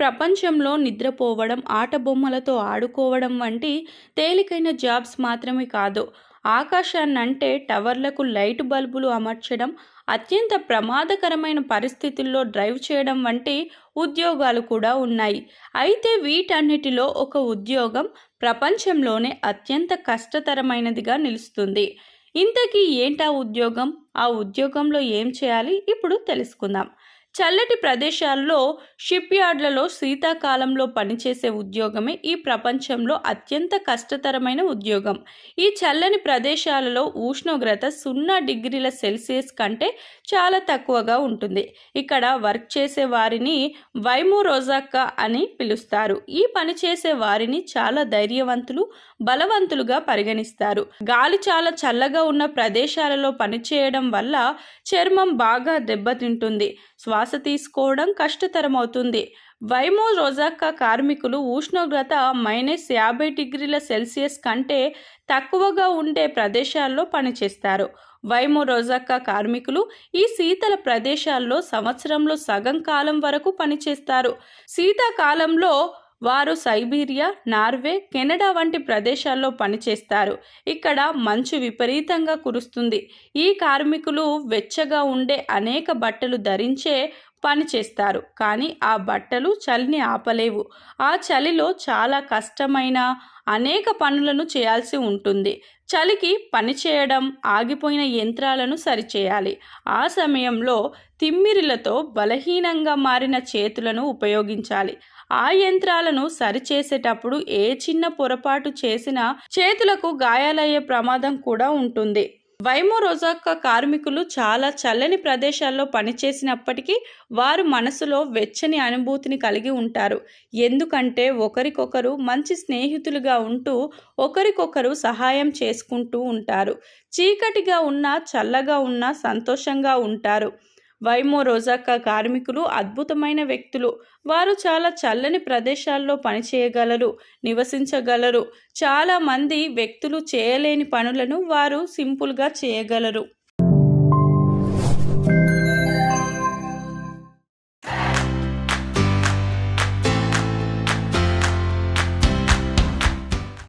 ప్రపంచంలో నిద్రపోవడం, ఆట బొమ్మలతో ఆడుకోవడం వంటి తేలికైన జాబ్స్ మాత్రమే కాదు. ఆకాశాన్నంటే టవర్లకు లైట్ బల్బులు అమర్చడం, అత్యంత ప్రమాదకరమైన పరిస్థితుల్లో డ్రైవ్ చేయడం వంటి ఉద్యోగాలు కూడా ఉన్నాయి. అయితే వీటన్నిటిలో ఒక ఉద్యోగం ప్రపంచంలోనే అత్యంత కష్టతరమైనదిగా నిలుస్తుంది. ఇంతకీ ఏంటా ఉద్యోగం? ఆ ఉద్యోగంలో ఏం చేయాలి? ఇప్పుడు తెలుసుకుందాం. చల్లటి ప్రదేశాల్లో షిప్ యార్డ్లలో శీతాకాలంలో పనిచేసే ఉద్యోగమే ఈ ప్రపంచంలో అత్యంత కష్టతరమైన ఉద్యోగం. ఈ చల్లని ప్రదేశాలలో ఉష్ణోగ్రత 0 డిగ్రీల సెల్సియస్ కంటే చాలా తక్కువగా ఉంటుంది. ఇక్కడ వర్క్ చేసే వారిని వైమోరోజాక్క అని పిలుస్తారు. ఈ పని చేసే వారిని చాలా ధైర్యవంతులు, బలవంతులుగా పరిగణిస్తారు. గాలి చాలా చల్లగా ఉన్న ప్రదేశాలలో పనిచేయడం వల్ల చర్మం బాగా దెబ్బతింటుంది, శ్వాస తీసుకోవడం కష్టతరమవుతుంది. వైమోరోజాక్క కార్మికులు ఉష్ణోగ్రత -50 డిగ్రీల సెల్సియస్ కంటే తక్కువగా ఉండే ప్రదేశాల్లో పనిచేస్తారు. వైమోరోజాక్క కార్మికులు ఈ శీతల ప్రదేశాల్లో సంవత్సరంలో సగం కాలం వరకు పనిచేస్తారు. శీతాకాలంలో వారు సైబీరియా, నార్వే, కెనడా వంటి ప్రదేశాల్లో పనిచేస్తారు. ఇక్కడ మంచు విపరీతంగా కురుస్తుంది. ఈ కార్మికులు వెచ్చగా ఉండే అనేక బట్టలు ధరించే పని చేస్తారు, కానీ ఆ బట్టలు చలిని ఆపలేవు. ఆ చలిలో చాలా కష్టమైన అనేక పనులను చేయాల్సి ఉంటుంది. చలికి పనిచేయడం, ఆగిపోయిన యంత్రాలను సరిచేయాలి. ఆ సమయంలో తిమ్మిరిలతో బలహీనంగా మారిన చేతులను ఉపయోగించాలి. ఆ యంత్రాలను సరిచేసేటప్పుడు ఏ చిన్న పొరపాటు చేసినా చేతులకు గాయాలయ్యే ప్రమాదం కూడా ఉంటుంది. వైమోరోజాక్క కార్మికులు చాలా చల్లని ప్రదేశాల్లో పనిచేసినప్పటికీ వారు మనసులో వెచ్చని అనుభూతిని కలిగి ఉంటారు. ఎందుకంటే ఒకరికొకరు మంచి స్నేహితులుగా ఉంటూ ఒకరికొకరు సహాయం చేసుకుంటూ ఉంటారు. చీకటిగా ఉన్నా, చల్లగా ఉన్నా సంతోషంగా ఉంటారు. వైమోరోజాక్క కార్మికులు అద్భుతమైన వ్యక్తులు. వారు చాలా చల్లని ప్రదేశాల్లో పనిచేయగలరు, నివసించగలరు. చాలా మంది వ్యక్తులు చేయలేని పనులను వారు సింపుల్గా చేయగలరు.